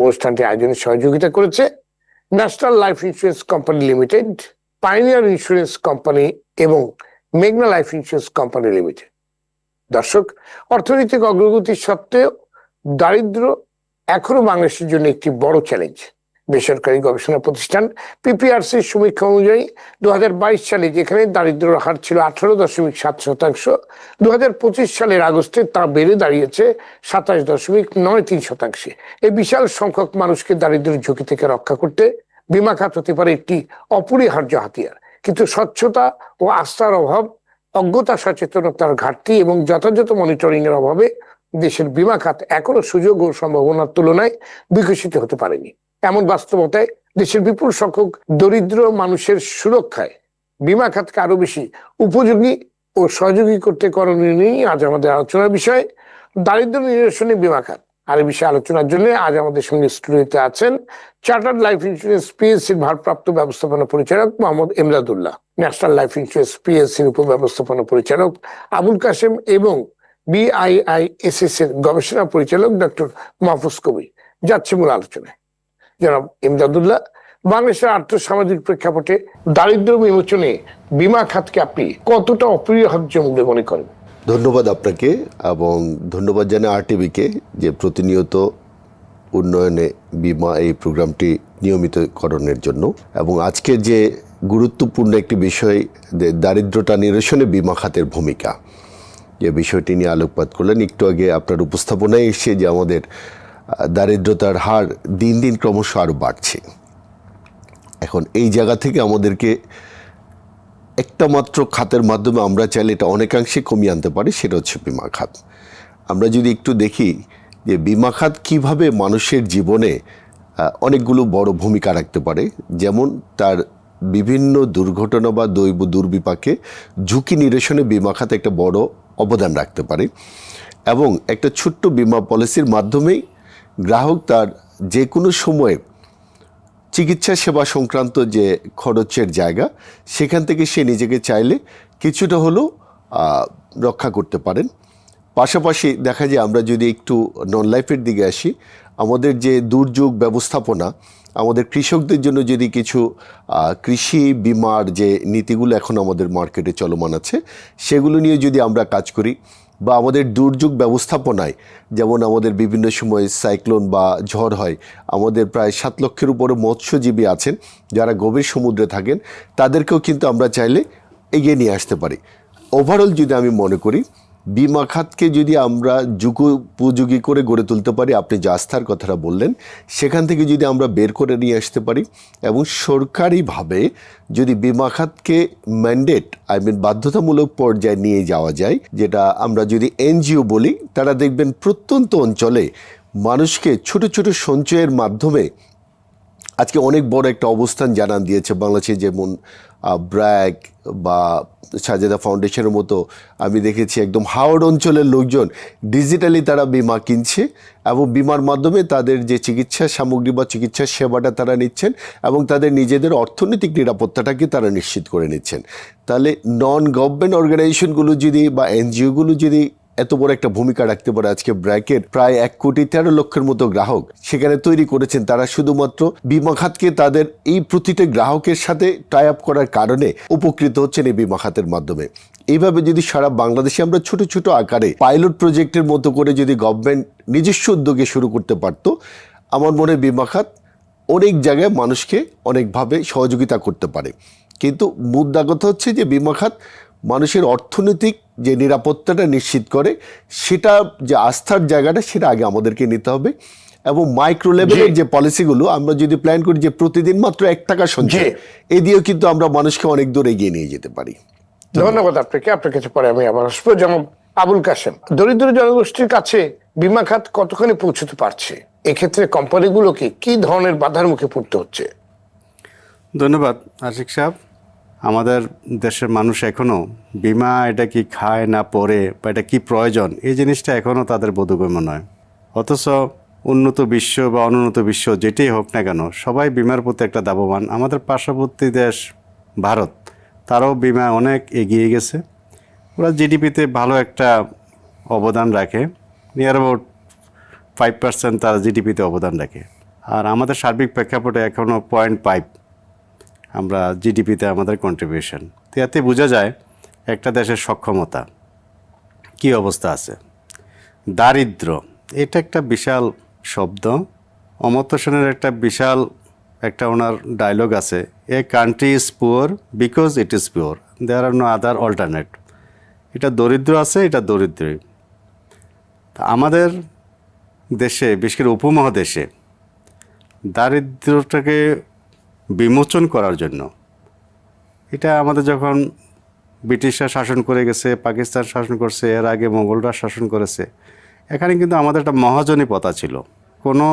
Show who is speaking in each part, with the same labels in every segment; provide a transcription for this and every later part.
Speaker 1: অনুষ্ঠানটি আয়োজনে সহযোগিতা করেছে national Life insurance company limited, pioneer insurance company এবং মেঘনা লাইফ ইন্স্যুরেন্স কোম্পানি লিমিটেড। দর্শক, অর্থনৈতিক অগ্রগতি সত্ত্বেও দারিদ্র এখনো বাংলাদেশের জন্য একটি বড় চ্যালেঞ্জ। বেসরকারি গবেষণা প্রতিষ্ঠান পিপিআরসির সমীক্ষা অনুযায়ী 2022 সালে যেখানে দারিদ্র্যের হার ছিল 18.7%, 2025 সালের আগস্টে তা বেড়ে দাঁড়িয়েছে 27.93%। এই বিশাল সংখ্যক মানুষকে দারিদ্র্যের ঝুঁকি থেকে রক্ষা করতে বীমা খাত হতে পারে একটি অপরিহার্য হাতিয়ার। কিন্তু স্বচ্ছতা ও আস্থার অভাব, অজ্ঞতা, সচেতনতার ঘাটতি এবং যথাযথ মনিটরিং এর অভাবে দেশের বীমা খাত এখনো সুযোগ ও সম্ভাবনার তুলনায় বিকশিত হতে পারেনি। এমন বাস্তবতায় দেশের বিপুল সংখ্যক দরিদ্র মানুষের সুরক্ষায় বীমা খাতকে আরো বেশি উপযোগী ও সহযোগী করতে করণীয় নিয়ে আজ আমাদের আলোচনার বিষয় দারিদ্র নিরসনে বীমা খাত। আর এই বিষয়ে আলোচনার জন্য আজ আমাদের সঙ্গে স্টুডিওতে আছেন চার্টার্ড লাইফ ইন্স্যুরেন্স পিএলসির ভারপ্রাপ্ত ব্যবস্থাপনা পরিচালক Mohammad Emdadullah, National Life Insurance পিএলসির উপব্যবস্থাপনা পরিচালক আবুল কাশেম এবং বিআইআইএসএস এর গবেষণা পরিচালক ডক্টর মাহফুজ কবির। যাচ্ছে মূল আলোচনায়। জনাব এমদাদুল্লাহ, বাংলাদেশের আর্থসামাজিক প্রেক্ষাপটে দারিদ্র বিমোচনে বীমা খাতকে আপনি কতটা অপরিহার্য বলে মনে করেন?
Speaker 2: ধন্যবাদ আপনাকে এবং ধন্যবাদ জানাই আরটিভিকে যে প্রতিনিয়ত উন্নয়নে বীমা এই প্রোগ্রামটি নিয়মিতকরণের জন্য, এবং আজকে যে গুরুত্বপূর্ণ একটি বিষয় দারিদ্রতা নিরসনে বীমা খাতের ভূমিকা, যে বিষয়টি নিয়ে আলোকপাত করলেন। একটু আগে আপনার উপস্থাপনায় এসে যে আমাদের দারিদ্রতার হার দিন দিন ক্রমশ আরও বাড়ছে। এখন এই জায়গা থেকে আমাদেরকে একটা মাত্র খাতের মাধ্যমে আমরা চাইলে এটা অনেকাংশে কমিয়ে আনতে পারি, সেটা হচ্ছে বীমা খাত। আমরা যদি একটু দেখি যে বীমা খাত কীভাবে মানুষের জীবনে অনেকগুলো বড় ভূমিকা রাখতে পারে, যেমন তার বিভিন্ন দুর্ঘটনা বা দৈব দুর্বিপাকে ঝুঁকি নিরসনে বীমা খাত একটা বড় অবদান রাখতে পারে, এবং একটা ছোট্ট বীমা পলিসির মাধ্যমেই গ্রাহক তার যে কোনো সময়ে চিকিৎসা সেবা সংক্রান্ত যে খরচের জায়গা, সেখান থেকে সে নিজেকে চাইলে কিছুটা হলেও রক্ষা করতে পারেন। পাশাপাশি দেখা যায় আমরা যদি একটু নন লাইফের দিকে আসি, আমাদের যে দুর্যোগ ব্যবস্থাপনা, আমাদের কৃষকদের জন্য যদি কিছু কৃষি বিমার যে নীতিগুলো এখন আমাদের মার্কেটে চলমান আছে, সেগুলো নিয়ে যদি আমরা কাজ করি, বা আমাদের দুর্যোগ ব্যবস্থাপনায় যেমন আমাদের বিভিন্ন সময় সাইক্লোন বা ঝড় হয়, আমাদের প্রায় 7 লক্ষের উপরে মৎস্যজীবী আছেন যারা গভীর সমুদ্রে থাকেন, তাদেরকেও কিন্তু আমরা চাইলে এগিয়ে নিয়ে আসতে পারি। ওভারঅল যদি আমি মনে করি বীমা খাতকে যদি আমরা যুগোপযোগী করে গড়ে তুলতে পারি, আপনি যে আস্থার কথাটা বললেন, সেখান থেকে যদি আমরা বের করে নিয়ে আসতে পারি, এবং সরকারিভাবে যদি বীমা খাতকে ম্যান্ডেট বাধ্যতামূলক পর্যায়ে নিয়ে যাওয়া যায়, যেটা আমরা যদি এনজিও বলি, তারা দেখবেন প্রত্যন্ত অঞ্চলে মানুষকে ছোট ছোট সঞ্চয়ের মাধ্যমে আজকে অনেক বড় একটা অবস্থান জানান দিয়েছে বাংলাদেশে। যেমন ব্র্যাক বা সাজেদা ফাউন্ডেশনের মতো আমি দেখেছি একদম হাওড় অঞ্চলের লোকজন ডিজিটালি তারা বীমা কিনছে, এবং বিমার মাধ্যমে তাদের যে চিকিৎসা সামগ্রী বা চিকিৎসা সেবাটা তারা নিচ্ছেন, এবং তাদের নিজেদের অর্থনৈতিক নিরাপত্তাটাকে তারা নিশ্চিত করে নিচ্ছেন। তাহলে নন গভর্নমেন্ট অর্গানাইজেশনগুলো যদি বা এনজিওগুলো যদি এত বড় একটা ভূমিকা রাখতে পারে, আজকে ব্র্যাকের প্রায় 1,13,00,000 মতো গ্রাহক সেখানে তৈরি করেছেন, তারা শুধুমাত্র বীমা খাতকে তাদের এই প্রতিটা গ্রাহকের সাথে টাই আপ করার কারণে উপকৃত হচ্ছেন এই বীমা খাতের মাধ্যমে। এইভাবে যদি সারা বাংলাদেশে আমরা ছোট ছোট আকারে পাইলট প্রজেক্টের মতো করে যদি গভর্নমেন্ট নিজস্ব উদ্যোগে শুরু করতে পারত, আমার মনে হয় বীমা খাত অনেক জায়গায় মানুষকে অনেকভাবে সহযোগিতা করতে পারে। কিন্তু মুদ্রা কথা হচ্ছে যে বীমা খাত মানুষের অর্থনৈতিক যে নিরাপত্তাটা নিশ্চিত করে, সেটা যে আস্থার জায়গাটা, সেটা আগে আমাদেরকে নিতে হবে। এবং মাইক্রো লেভেলের যে পলিসিগুলো আমরা যদি প্ল্যান করি যে প্রতিদিন মাত্র 1 টাকা সঞ্চয়, এই দিয়েও কিন্তু আমরা মানুষকে অনেক দূর এগিয়ে নিয়ে যেতে পারি।
Speaker 1: ধন্যবাদ আপনাকে। আপনার কাছে পরে আমি আবার আসবো। যেমন আবুল কাশেম, দরিদ্র জনগোষ্ঠীর কাছে বীমা খাত কতখানি পৌঁছতে পারছে? এক্ষেত্রে কোম্পানিগুলোকে কি ধরনের বাধার মুখে পড়তে হচ্ছে?
Speaker 3: ধন্যবাদ আশিক সাহেব। আমাদের দেশের মানুষ এখনও বীমা এটা কি খায় না পড়ে বা এটা কি প্রয়োজন, এই জিনিসটা এখনও তাদের বোধগম্য নয়। অথচ উন্নত বিশ্ব বা অনুন্নত বিশ্ব যেটাই হোক না কেন, সবাই বিমার প্রতি একটা দাবমান। আমাদের পার্শ্ববর্তী দেশ ভারত, তারাও বিমা অনেক এগিয়ে গেছে। ওরা জিডিপিতে ভালো একটা অবদান রাখে, নিয়ার অ্যাবাউট 5% তারা জিডিপিতে অবদান রাখে। আর আমাদের সার্বিক প্রেক্ষাপটে এখনও 0.5 আমরা জিডিপিতে আমাদের কন্ট্রিবিউশন। তো এতে বোঝা যায় একটা দেশের সক্ষমতা কী অবস্থা আছে। দারিদ্র এটা একটা বিশাল শব্দ। অমর্ত্য সেনের একটা বিশাল একটা ওনার ডায়লগ আছে, a country is poor because it is pure, there are no other alternate. এটা দরিদ্র আছে, এটা দরিদ্রই। তা আমাদের দেশে, বিশেষ করে উপমহাদেশে দারিদ্রটাকে বিমোচন করার জন্য, এটা আমাদের যখন ব্রিটিশরা শাসন করে গেছে, পাকিস্তান শাসন করছে, এর আগে মোগলরা শাসন করেছে, এখানে কিন্তু আমাদের একটা মহাজনী প্রথা ছিল। কোনো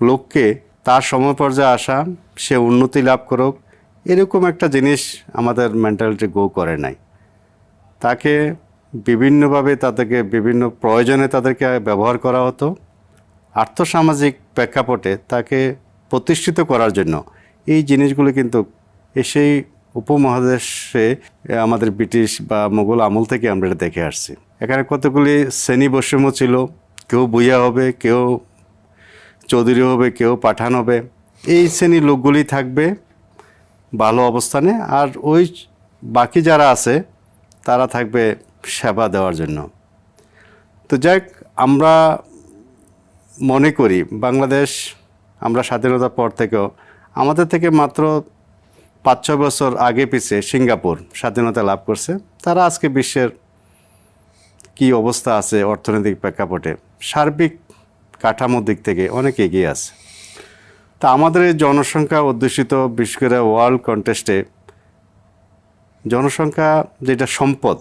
Speaker 3: লোককে তার সময় পর্যায়ে আসা, সে উন্নতি লাভ করুক, এরকম একটা জিনিস আমাদের মেন্টালিটি গো করে নাই। তাকে বিভিন্নভাবে তাদেরকে বিভিন্ন প্রয়োজনে তাদেরকে ব্যবহার করা হতো। আর্থসামাজিক প্রেক্ষাপটে তাকে প্রতিষ্ঠিত করার জন্য এই জিনিসগুলো কিন্তু সেই উপমহাদেশে আমাদের ব্রিটিশ বা মোগল আমল থেকে আমরা এটা দেখে আসছি। এখানে কতগুলি শ্রেণী বৈষম্য ছিল, কেউ ভূঁইয়া হবে, কেউ চৌধুরী হবে, কেউ পাঠান হবে। এই শ্রেণীর লোকগুলি থাকবে ভালো অবস্থানে, আর ওই বাকি যারা আছে তারা থাকবে সেবা দেওয়ার জন্য। তো যাক, আমরা মনে করি বাংলাদেশ, আমরা স্বাধীনতার পর থেকেও আমাদের থেকে মাত্র 5-6 বছর আগে পিছে সিঙ্গাপুর স্বাধীনতা লাভ করছে। তারা আজকে বিশ্বের কি অবস্থা আছে অর্থনৈতিক প্রেক্ষাপটে, সার্বিক কাঠামোর দিক থেকে অনেক এগিয়ে আছে। তা আমাদের এই জনসংখ্যা অধ্যুষিত, বিশেষ করে ওয়ার্ল্ড কন্টেস্টে জনসংখ্যা যেটা সম্পদ,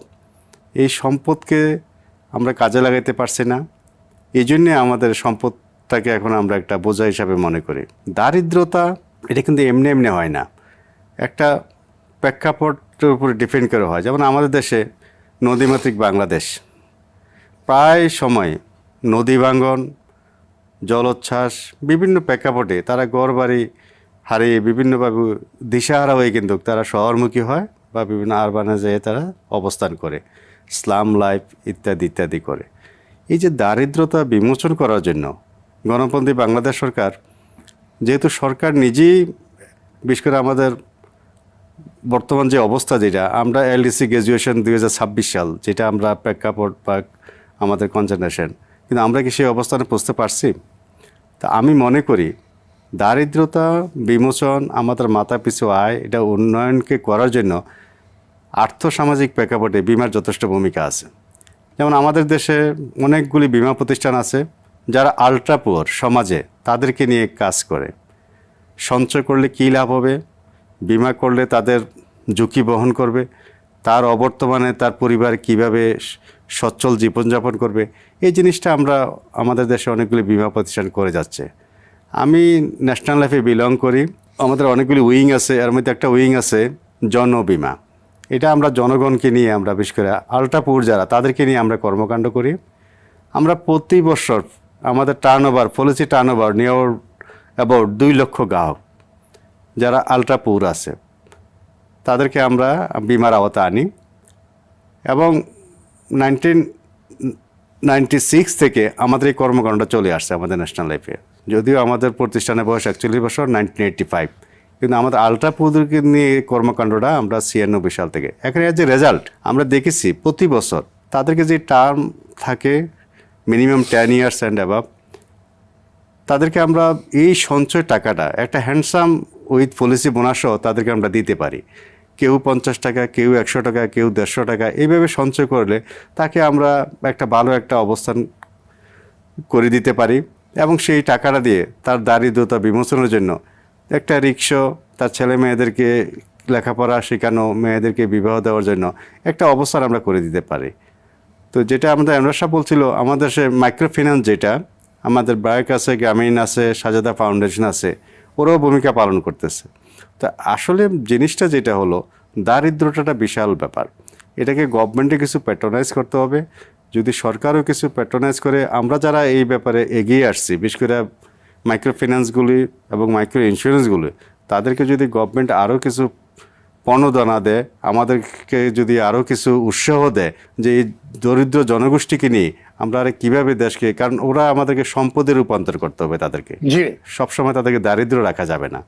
Speaker 3: এই সম্পদকে আমরা কাজে লাগাইতে পারছি না। এই জন্যে আমাদের সম্পদটাকে এখন আমরা একটা বোঝা হিসাবে মনে করি। দারিদ্রতা এটা কিন্তু এমনি এমনি হয় না, একটা প্রেক্ষাপটের উপরে ডিপেন্ড করে হয়। যেমন আমাদের দেশে নদীমাতৃক বাংলাদেশ, প্রায় সময় নদী ভাঙ্গন, জলোচ্ছ্বাস, বিভিন্ন প্রেক্ষাপটে তারা ঘরবাড়ি হারিয়ে বিভিন্নভাবে দিশাহারা হয়ে কিন্তু তারা শহরমুখী হয় বা বিভিন্ন আরবানে যেয়ে তারা অবস্থান করে, স্লাম লাইফ ইত্যাদি ইত্যাদি করে। এই যে দারিদ্রতা বিমোচন করার জন্য গণপন্থী বাংলাদেশ সরকার, যেহেতু সরকার নিজেই, বিশেষ করে আমাদের বর্তমান যে অবস্থা, যেটা আমরা এলডিসি গ্র্যাজুয়েশন 2026 সাল, যেটা আমরা প্রেক্ষাপট বা আমাদের কনসেন্ট্রেশন, কিন্তু আমরা কি সেই অবস্থানে পৌঁছতে পারছি? তা আমি মনে করি দারিদ্রতা বিমোচন, আমাদের মাথা পিছু আয়, এটা উন্নয়নকে করার জন্য আর্থসামাজিক প্রেক্ষাপটে বিমার যথেষ্ট ভূমিকা আছে। যেমন আমাদের দেশে অনেকগুলি বিমা প্রতিষ্ঠান আছে যারা আল্ট্রা পুয়ার সমাজে তাদেরকে নিয়ে কাজ করে। সঞ্চয় করলে কী লাভ হবে, বিমা করলে তাদের ঝুঁকি বহন করবে, তার অবর্তমানে তার পরিবার কিভাবে সচ্ছল জীবনযাপন করবে, এই জিনিসটা আমরা আমাদের দেশে অনেকগুলি বিমা প্রতিষ্ঠান করে যাচ্ছে। আমি ন্যাশনাল লাইফে বিলং করি, আমাদের অনেকগুলি উইং আছে, এর মধ্যে একটা উইং আছে জনবিমা। এটা আমরা জনগণকে নিয়ে, আমরা বিশেষ করে আল্ট্রাপুর যারা, তাদেরকে নিয়ে আমরা কর্মকাণ্ড করি। আমরা প্রতি বছর আমাদের টার্নওভার, পলিসি টার্নওভার নিয়ে অ্যাবাউট 2 লক্ষ গ্রাহক যারা আল্ট্রাপুর আছে, তাদেরকে আমরা বিমার আওতা আনি। এবং 1996 থেকে আমাদের এই কর্মকাণ্ডটা চলে আসছে আমাদের ন্যাশনাল লাইফে। যদিও আমাদের প্রতিষ্ঠানের বয়স 41 বছর, 1985, কিন্তু আমাদের আল্ট্রাপুরকে নিয়ে কর্মকাণ্ডটা আমরা 96 সাল থেকে। এখানে যে রেজাল্ট আমরা দেখেছি, প্রতি বছর তাদেরকে যে টার্ম থাকে মিনিমাম 10 ইয়ার্স অ্যান্ড অ্যাবাভ, তাদেরকে আমরা এই সঞ্চয় টাকাটা একটা হ্যান্ডসাম উইথ পলিসি বোনাসও তাদেরকে আমরা দিতে পারি। কেউ 50 টাকা, কেউ 100 টাকা, কেউ 150 টাকা, এইভাবে সঞ্চয় করলে তাকে আমরা একটা ভালো একটা অবস্থান করে দিতে পারি। এবং সেই টাকাটা দিয়ে তার দারিদ্রতা বিমোচনের জন্য একটা রিক্সা, তার ছেলে মেয়েদেরকে লেখাপড়া শেখানো, মেয়েদেরকে বিবাহ দেওয়ার জন্য একটা অবস্থান আমরা করে দিতে পারি। তো যেটা আমাদের এমরাজ সাহেব বলছিল, আমাদের সে মাইক্রো ফিন্যান্স, যেটা আমাদের ব্র্যাক আছে, গ্রামীণ আছে, সাজেদা ফাউন্ডেশন আছে, ওরাও ভূমিকা পালন করতেছে। তা আসলে জিনিসটা যেটা হলো, দারিদ্রতাটা বিশাল ব্যাপার, এটাকে গভর্নমেন্টে কিছু প্যাট্রোনাইজ করতে হবে। যদি সরকারও কিছু প্যাট্রোনাইজ করে, আমরা যারা এই ব্যাপারে এগিয়ে আসছি, বিশেষ করে মাইক্রো ফিন্যান্সগুলি এবং মাইক্রো ইন্স্যুরেন্সগুলি, তাদেরকে যদি গভর্নমেন্ট আরও কিছু প্রণোদনা দেয়, আমাদেরকে যদি আরও কিছু উৎসাহ দেয় যে এই দরিদ্র জনগোষ্ঠীকে নিয়ে আমরা আর কীভাবে দেশকে, কারণ ওরা আমাদেরকে সম্পদে রূপান্তর করতে হবে, তাদেরকে
Speaker 1: জি
Speaker 3: সবসময় তাদেরকে দারিদ্র রাখা যাবে না।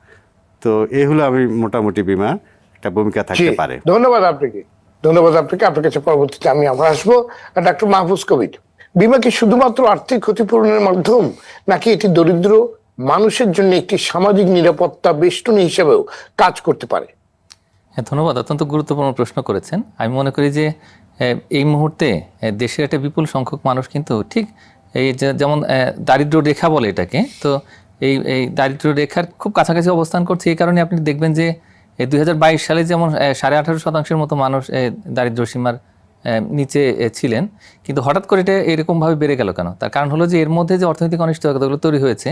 Speaker 3: তো এই হলো আমি মোটামুটি বিমা একটা ভূমিকা থাকতে পারে।
Speaker 1: ধন্যবাদ আপনাকে, ধন্যবাদ আপনাকে। আপনার কাছে পরবর্তীতে আমি আবার আসবো। ডক্টর মাহফুজ কবির, বিমা কি শুধুমাত্র আর্থিক ক্ষতিপূরণের মাধ্যম, নাকি এটি দরিদ্র মানুষের জন্য একটি সামাজিক নিরাপত্তা বেষ্টনী হিসেবেও কাজ করতে পারে?
Speaker 4: হ্যাঁ, ধন্যবাদ। অত্যন্ত গুরুত্বপূর্ণ প্রশ্ন করেছেন। আমি মনে করি যে এই মুহূর্তে দেশের একটা বিপুল সংখ্যক মানুষ কিন্তু ঠিক এই যেমন দারিদ্র্য রেখা বলে এটাকে, তো এই দারিদ্র্য রেখার খুব কাছাকাছি অবস্থান করছে। এই কারণে আপনি দেখবেন যে 2022 সালে যেমন 18.5% মতো মানুষ দারিদ্র্য সীমার নিচে ছিলেন, কিন্তু হঠাৎ করে এটা এরকমভাবে বেড়ে গেল কেন? তার কারণ হলো যে এর মধ্যে যে অর্থনৈতিক অনিশ্চয়তাগুলো তৈরি হয়েছে,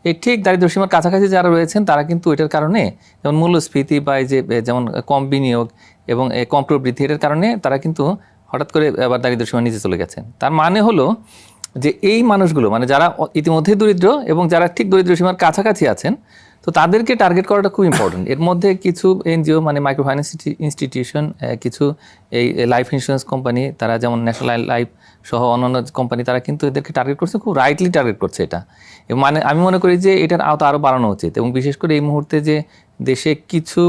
Speaker 4: এই ঠিক দারিদ্র্য সীমার কাছাকাছি যারা রয়েছেন তারা কিন্তু এটার কারণে, যেমন মূল্যস্ফীতি বা এই যে যেমন কম বিনিয়োগ এবং কম প্রবৃদ্ধি, এটার কারণে তারা কিন্তু হঠাৎ করে আবার দারিদ্র্য সীমার নিচে চলে গেছেন। তার মানে হলো যে এই মানুষগুলো, মানে যারা ইতিমধ্যে দরিদ্র এবং যারা ঠিক দরিদ্র সীমার কাছাকাছি আছেন, তো তাদেরকে টার্গেট করাটা খুব ইম্পর্টেন্ট। এর মধ্যে কিছু এনজিও, মানে মাইক্রো ফাইন্যান্স ইনস্টিটিউশন, কিছু এই লাইফ ইন্স্যুরেন্স কোম্পানি, তারা যেমন ন্যাশনাল লাইফ সহ অন্যান্য কোম্পানি, তারা কিন্তু এদেরকে টার্গেট করছে, খুব রাইটলি টার্গেট করছে এটা। এবং মানে আমি মনে করি যে এটার আওতা আরও বাড়ানো উচিত। এবং বিশেষ করে এই মুহূর্তে যে দেশে কিছু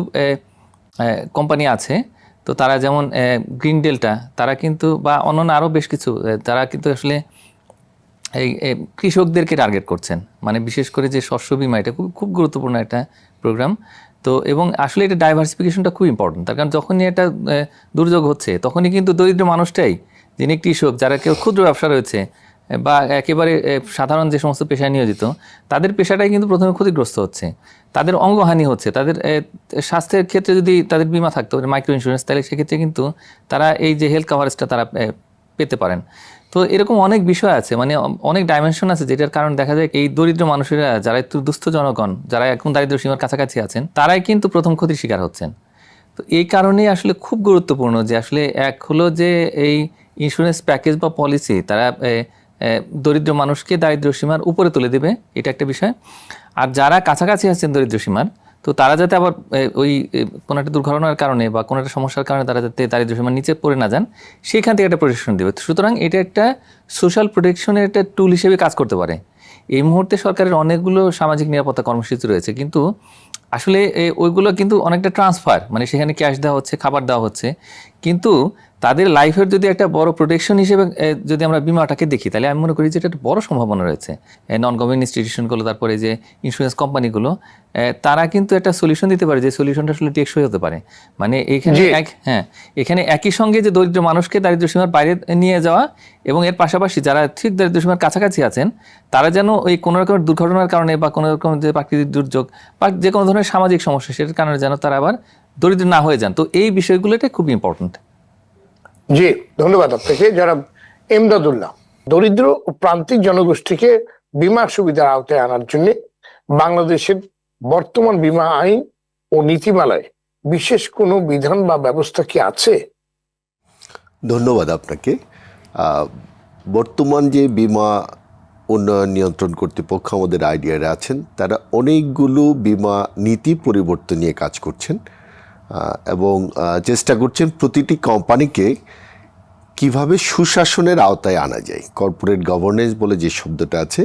Speaker 4: কোম্পানি আছে, তো তারা যেমন গ্রিন ডেল্টা, তারা কিন্তু, বা অন্যান্য আরও বেশ কিছু, তারা কিন্তু আসলে এই কৃষকদেরকে টার্গেট করছেন। মানে বিশেষ করে যে শস্য বিমা, এটা খুব খুব গুরুত্বপূর্ণ একটা প্রোগ্রাম। তো এবং আসলে এটা ডাইভার্সিফিকেশনটা খুব ইম্পর্টেন্ট। তার কারণ যখনই একটা দুর্যোগ হচ্ছে, তখনই কিন্তু দরিদ্র মানুষটাই, যিনি কৃষক, যারা কেউ ক্ষুদ্র ব্যবসা রয়েছে বা একেবারে সাধারণ যে সমস্ত পেশায় নিয়োজিত, তাদের পেশাটাই কিন্তু প্রথমে ক্ষতিগ্রস্ত হচ্ছে, তাদের অঙ্গহানি হচ্ছে। তাদের স্বাস্থ্যের ক্ষেত্রে যদি তাদের বিমা থাকতো, মাইক্রো ইন্স্যুরেন্স, তাহলে সেক্ষেত্রে কিন্তু তারা এই যে হেলথ কাভারেজটা তারা পেতে পারেন। তো এরকম অনেক বিষয় আছে, মানে অনেক ডাইমেনশন আছে, যেটার কারণ দেখা যায় এই দরিদ্র মানুষেরা, যারা একটু দুস্থ জনগণ, যারা এখন দারিদ্র সীমার কাছাকাছি আছেন, তারাই কিন্তু প্রথম ক্ষতির শিকার হচ্ছেন। তো এই কারণেই আসলে খুব গুরুত্বপূর্ণ যে আসলে এক হলো যে এই ইন্স্যুরেন্স প্যাকেজ বা পলিসি তারা দরিদ্র মানুষকে দারিদ্র সীমার উপরে তুলে দেবে, এটা একটা বিষয়। আর যারা কাছাকাছি আছেন দরিদ্র সীমার, তো তারা যাতে আবার ওই কোনো একটা দুর্ঘটনার কারণে বা কোনো একটা সমস্যার কারণে তারা যাতে দারিদ্র সীমার নিচে পড়ে না যান, সেখান থেকে একটা প্রোটেকশন দেবে। সুতরাং এটা একটা সোশ্যাল প্রোটেকশনের একটা টুল হিসেবে কাজ করতে পারে। এই মুহূর্তে সরকারের অনেকগুলো সামাজিক নিরাপত্তা কর্মসূচি রয়েছে, কিন্তু আসলে ওইগুলো কিন্তু অনেকটা ট্রান্সফার, মানে সেখানে ক্যাশ দেওয়া হচ্ছে, খাবার দেওয়া হচ্ছে, কিন্তু তাদের লাইফের যদি একটা বড় প্রোটেকশন হিসেবে যদি আমরা বিমাটাকে দেখি, তাহলে আমি মনে করি যে এটা একটা বড় সম্ভাবনা রয়েছে। নন গভর্নমেন্ট ইনস্টিটিউশনগুলো, তারপরে যে ইন্স্যুরেন্স কোম্পানিগুলো, তারা কিন্তু একটা সলিউশন দিতে পারে, যে সলিউশনটা আসলে টেকসই হতে পারে। মানে এখানে এখানে একই সঙ্গে যে দরিদ্র মানুষকে দারিদ্র সীমার বাইরে নিয়ে যাওয়া, এবং এর পাশাপাশি যারা ঠিক দারিদ্র সীমার কাছাকাছি আছেন, তারা যেন ওই কোনো রকমের দুর্ঘটনার কারণে বা কোনো রকম যে প্রাকৃতিক দুর্যোগ বা যে কোনো ধরনের সামাজিক সমস্যা, সেটার কারণে যেন তারা আবার দরিদ্র না হয়ে যান। তো এই বিষয়গুলোটা খুব ইম্পর্টেন্ট।
Speaker 1: জি, ধন্যবাদ আপনাকে। যারা এমদাদুল্লাহ, দরিদ্র ও প্রান্তিক জনগোষ্ঠীকে বিমা সুবিধার আওতায় আনার জন্য বাংলাদেশের বর্তমান বিমা আইন ও নীতিমালায় বিশেষ কোনো বিধান বা ব্যবস্থা কি আছে?
Speaker 2: ধন্যবাদ আপনাকে। বর্তমান যে বিমা উন্নয়ন নিয়ন্ত্রণ কর্তৃপক্ষ আমাদের আইডিয়ারে আছেন, তারা অনেকগুলো বিমা নীতি পরিবর্তন নিয়ে কাজ করছেন এবং চেষ্টা করছেন প্রতিটি কোম্পানিকে কিভাবে সুশাসনের আওতায় আনা যায়। কর্পোরেট গভর্নেন্স বলে যে শব্দটা আছে,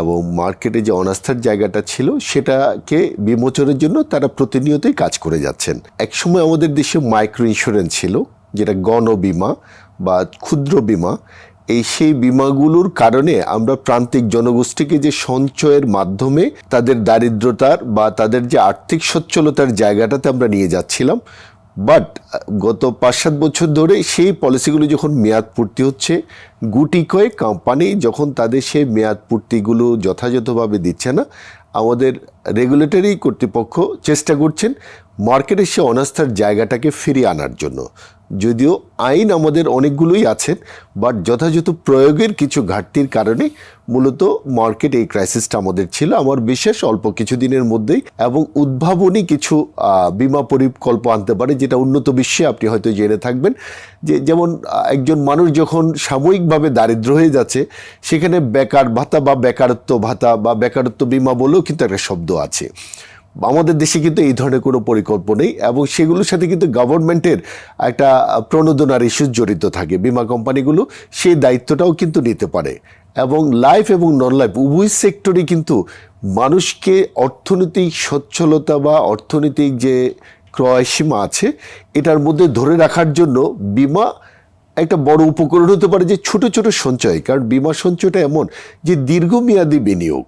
Speaker 2: এবং মার্কেটে যে অনাস্থার জায়গাটা ছিল, সেটাকে বিমোচনের জন্য তারা প্রতিনিয়তই কাজ করে যাচ্ছেন। একসময় আমাদের দেশে মাইক্রো ইন্স্যুরেন্স ছিল, যেটা গণ বিমা বা ক্ষুদ্র বিমা। সেই বিমাগুলোর কারণে আমরা প্রান্তিক জনগোষ্ঠীকে যে সঞ্চয়ের মাধ্যমে তাদের দারিদ্রতার বা তাদের যে আর্থিক সচ্ছলতার জায়গাটাতে আমরা নিয়ে যাচ্ছিলাম। বাট গত 5-7 বছর ধরে সেই পলিসিগুলো যখন মেয়াদ পূর্তি হচ্ছে, গুটি কয়েক কোম্পানি যখন তাদের সেই মেয়াদ পূর্তিগুলো যথাযথভাবে দিচ্ছে না, আমাদের রেগুলেটরি কর্তৃপক্ষ চেষ্টা করছেন মার্কেটে সে অনাস্থার জায়গাটাকে ফিরিয়ে আনার জন্য। যদিও আইন আমাদের অনেকগুলোই আছে, বাট যথাযথ প্রয়োগের কিছু ঘাটতির কারণে মূলত মার্কেট এই ক্রাইসিসটা আমাদের ছিল। আমার বিশ্বাস অল্প কিছুদিনের মধ্যেই এবং উদ্ভাবনী কিছু বিমা পরিকল্প আনতে পারে, যেটা উন্নত বিশ্বে আপনি হয়তো জেনে থাকবেন। যেমন একজন মানুষ যখন সাময়িকভাবে দারিদ্র হয়ে যাচ্ছে, সেখানে বেকার ভাতা বা বেকারত্ব ভাতা বা বেকারত্ব বিমা বলেও কিন্তু একটা শব্দ আছে। আমাদের দেশে কিন্তু এই ধরনের কোনো পরিকল্পনা নেই, এবং সেগুলোর সাথে কিন্তু গভর্নমেন্টের একটা প্রণোদনার ইস্যু জড়িত থাকে। বিমা কোম্পানিগুলো সেই দায়িত্বটাও কিন্তু নিতে পারে, এবং লাইফ এবং নন লাইফ উভয় সেক্টরই কিন্তু মানুষকে অর্থনৈতিক সচ্ছলতা বা অর্থনৈতিক যে ক্রয় সীমা আছে এটার মধ্যে ধরে রাখার জন্য বিমা একটা বড় উপকরণ হতে পারে, যে ছোট ছোট সঞ্চয়। কারণ বিমা সঞ্চয়টা এমন যে দীর্ঘমেয়াদী বিনিয়োগ,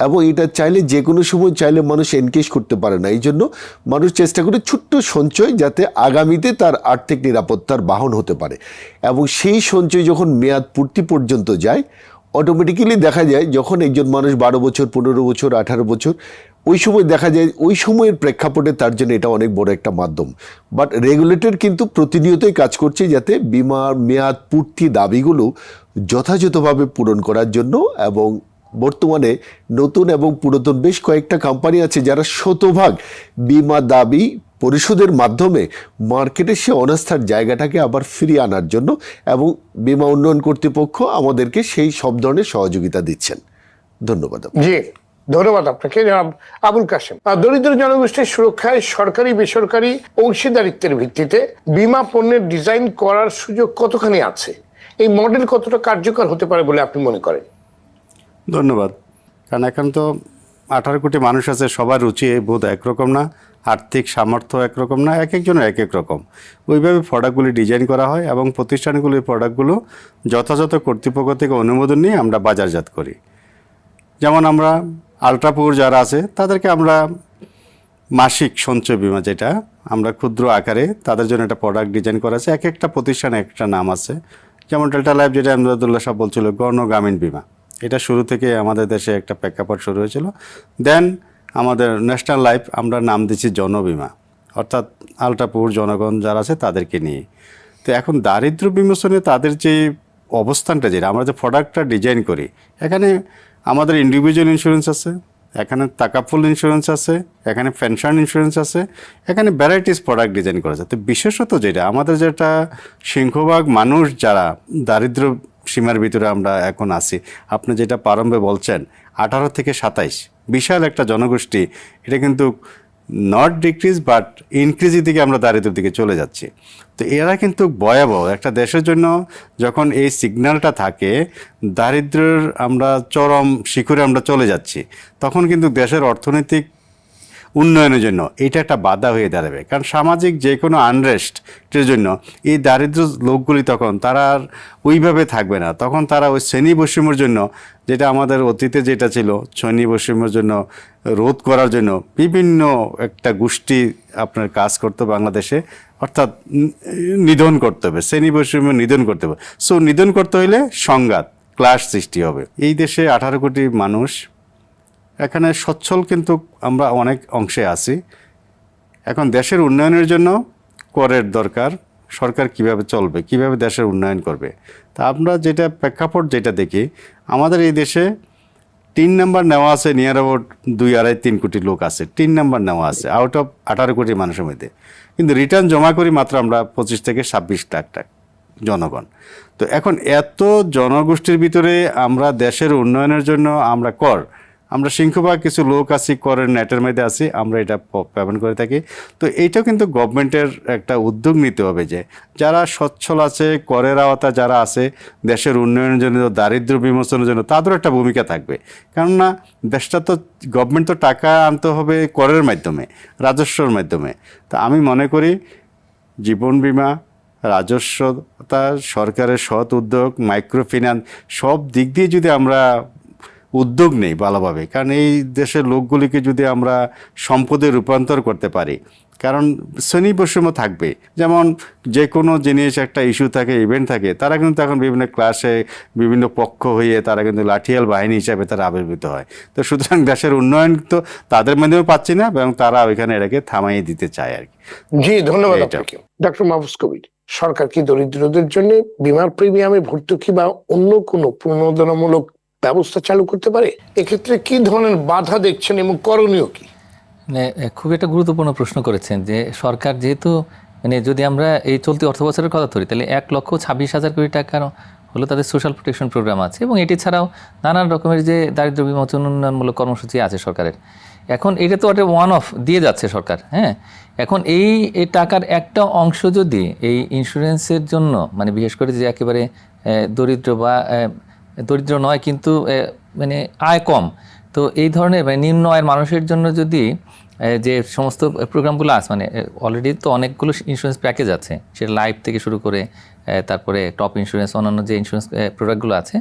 Speaker 2: এবং এটা চাইলে যে কোনো সময় চাইলে মানুষ এনগেজ করতে পারে না। এই জন্য মানুষ চেষ্টা করে ছোট্ট সঞ্চয়, যাতে আগামীতে তার আর্থিক নিরাপত্তার বাহন হতে পারে। এবং সেই সঞ্চয় যখন মেয়াদ পূর্তি পর্যন্ত যায়, অটোমেটিক্যালি দেখা যায় যখন একজন মানুষ 12 বছর, 15 বছর, 18 বছর, ওই সময় দেখা যায় ওই সময়ের প্রেক্ষাপটে তার জন্য এটা অনেক বড় একটা মাধ্যম। বাট রেগুলেটর কিন্তু প্রতিনিয়তই কাজ করছে যাতে বিমার মেয়াদ পূর্তি দাবিগুলো যথাযথভাবে পূরণ করার জন্য। এবং বর্তমানে নতুন এবং পুরাতন বেশ কয়েকটা কোম্পানি আছে যারা শতভাগ বিমা দাবি পরিশোধের মাধ্যমে মার্কেটে সে অনাস্থার জায়গাটাকে আবার ফিরিয়ে আনার জন্য, এবং বিমা উন্নয়ন কর্তৃপক্ষ আমাদেরকে সেই সব ধরনের সহযোগিতা দিচ্ছেন। ধন্যবাদ।
Speaker 1: জি, ধন্যবাদ আপনাকে জনাব আবুল কাশেম। দরিদ্র জনগোষ্ঠীর সুরক্ষায় সরকারি বেসরকারি অংশীদারিত্বের ভিত্তিতে বিমা পণ্যের ডিজাইন করার সুযোগ কতখানি আছে? এই মডেল কতটা কার্যকর হতে পারে বলে আপনি মনে করেন?
Speaker 3: ধন্যবাদ। কারণ এখন তো 18 কোটি মানুষ আছে, সবার রুচি বোধ একরকম না, আর্থিক সামর্থ্য একরকম না, এক একজনের এক এক রকম। ওইভাবে প্রোডাক্টগুলি ডিজাইন করা হয় এবং প্রতিষ্ঠানগুলির প্রোডাক্টগুলো যথাযথ কর্তৃপক্ষ থেকে অনুমোদন নিয়ে আমরা বাজারজাত করি। যেমন আমরা আলট্রাপুর যারা আছে তাদেরকে আমরা মাসিক সঞ্চয় বিমা, যেটা আমরা ক্ষুদ্র আকারে তাদের জন্য একটা প্রোডাক্ট ডিজাইন করা আছে। এক একটা প্রতিষ্ঠানে একটা নাম আছে। যেমন ডেল্টা লাইফ, যেটা আমদাদুল্লাহ সাহেব বলছিল, গণ গ্রামীণ বিমা, এটা শুরু থেকে আমাদের দেশে একটা প্রেক্ষাপট শুরু হয়েছিল। দেন আমাদের ন্যাশনাল লাইফ আমরা নাম দিচ্ছি জনবিমা, অর্থাৎ আলট্রাপুর জনগণ যারা আছে তাদেরকে নিয়ে। তো এখন দারিদ্র বিমোচনে তাদের যে অবস্থানটা, যেটা আমরা যে প্রোডাক্টটা ডিজাইন করি, এখানে আমাদের ইন্ডিভিজুয়াল ইন্স্যুরেন্স আছে, এখানে তাকাফুল ইন্স্যুরেন্স আছে, এখানে পেনশন ইন্স্যুরেন্স আছে, এখানে ভ্যারাইটিস প্রোডাক্ট ডিজাইন করা আছে। তো বিশেষত যেটা আমাদের যেটা সিংহভাগ মানুষ যারা দারিদ্র সীমার ভিতরে আমরা এখন আছি, আপনি যেটা প্রারম্ভে বলছেন 18 থেকে 27 বিশাল একটা জনগোষ্ঠী, এটা কিন্তু নট ডিক্রিজ বাট ইনক্রিজের দিকে আমরা দারিদ্রের দিকে চলে যাচ্ছি। তো এরা কিন্তু ভয়াবহ একটা দেশের জন্য। যখন এই সিগন্যালটা থাকে দারিদ্র্যের আমরা চরম শিখরে আমরা চলে যাচ্ছি, তখন কিন্তু দেশের অর্থনৈতিক উন্নয়নের জন্য এটা একটা বাধা হয়ে দাঁড়াবে। কারণ সামাজিক যে কোনো আনরেস্টের জন্য এই দারিদ্র লোকগুলি তখন তারা আর ওইভাবে থাকবে না। তখন তারা ওই শ্রেণী বৈষম্যের জন্য, যেটা আমাদের অতীতে যেটা ছিল, শ্রেণী বৈষম্যের জন্য রোধ করার জন্য বিভিন্ন একটা গোষ্ঠী আপনার কাজ করতো বাংলাদেশে, অর্থাৎ নিধন করতে হবে, শ্রেণী বৈষম্য নিধন করতে হবে। সো নিধন করতে হলে সংঘাত, ক্লাস সৃষ্টি হবে। এই দেশে 18 কোটি মানুষ, এখানে সচ্ছল কিন্তু আমরা অনেক অংশে আছি। এখন দেশের উন্নয়নের জন্য করের দরকার। সরকার কিভাবে চলবে, কিভাবে দেশের উন্নয়ন করবে, তা আমরা যেটা প্রেক্ষাপট যেটা দেখি, আমাদের এই দেশে 3 নাম্বার নেওয়া আছে, নিয়ার অ্যাবাউট 2-2.5-3 কোটি লোক আছে, 3 নাম্বার নেওয়া আছে আউট অফ 18 কোটি মানুষের মধ্যে। কিন্তু রিটার্ন জমা করি মাত্র আমরা 25 থেকে 26 লাখ টাকা জনগণ। তো এখন এত জনগোষ্ঠীর ভিতরে আমরা দেশের উন্নয়নের জন্য আমরা সিংহভাগ কিছু লোক আছি, করের নেটের মধ্যে আছি, আমরা এটা পেমেন্ট করে থাকি। তো এইটাও কিন্তু গভর্নমেন্টের একটা উদ্যোগ নিতে হবে, যে যারা সচ্ছল আছে, করের আওতা যারা আছে, দেশের উন্নয়নের জন্য, দারিদ্র বিমোচনের জন্য তাদের একটা ভূমিকা থাকবে। কেননা দেশটা তো গভর্নমেন্ট তো টাকা আনতে হবে করের মাধ্যমে, রাজস্বর মাধ্যমে। তা আমি মনে করি জীবন বিমা, রাজস্বতা, সরকারের সৎ উদ্যোগ, মাইক্রো ফিন্যান্স, সব দিক দিয়ে যদি আমরা উদ্যোগ নেই ভালোভাবে, কারণ এই দেশের লোকগুলিকে যদি আমরা সম্পদে রূপান্তর করতে পারি, কারণ শ্রেণী বৈষম্য থাকবে। যেমন যে কোনো জিনিস একটা ইস্যু থাকে, ইভেন্ট থাকে, তারা কিন্তু এখন বিভিন্ন ক্লাসে বিভিন্ন পক্ষ হয়ে তারা কিন্তু লাঠিয়াল বাহিনী হিসাবে তারা আবির্ভূত হয়। তো সুতরাং দেশের উন্নয়ন তো তাদের মাধ্যমে পাচ্ছি না, এবং তারা ওইখানে এটাকে থামাইয়ে দিতে চায় আর কি।
Speaker 1: জি, ধন্যবাদ আপনাকে। ডক্টর মাহফুজ কবির, সরকার কি দরিদ্রদের জন্য বিমার প্রিমিয়ামে ভর্তুকি বা অন্য কোনো প্রণোদনামূলক ব্যবস্থা চালু করতে পারে? এক্ষেত্রে কি ধরনের বাধা দেখছেন এবং করণীয় কি?
Speaker 4: মানে খুব একটা গুরুত্বপূর্ণ প্রশ্ন করেছেন, যে সরকার যেহেতু যদি আমরা এই চলতি অর্থ বছরের কথা ধরি, তাহলে 1,26,000 কোটি টাকার হলো তাদের সোশ্যাল প্রোটেকশন প্রোগ্রাম আছে, এবং এটি ছাড়াও নানান রকমের যে দারিদ্র বিমোচন উন্নয়নমূলক কর্মসূচি আছে সরকারের। এখন এটা তো একটা ওয়ান অফ দিয়ে যাচ্ছে সরকার, হ্যাঁ। এখন এই টাকার একটা অংশ যদি এই ইন্স্যুরেন্সের জন্য, মানে বিশেষ করে যে একেবারে দরিদ্র বা দরিদ্র নয় কিন্তু মানে আয় কম, তো এই ধরনের মানে নিম্ন আয়ের মানুষের জন্য যদি যে সমস্ত প্রোগ্রামগুলো আছে, মানে অলরেডি তো অনেকগুলো ইন্স্যুরেন্স প্যাকেজ আছে, সেটা লাইফ থেকে শুরু করে তারপরে টপ ইন্স্যুরেন্স, অন্যান্য যে ইন্স্যুরেন্স প্রোডাক্টগুলো আছে,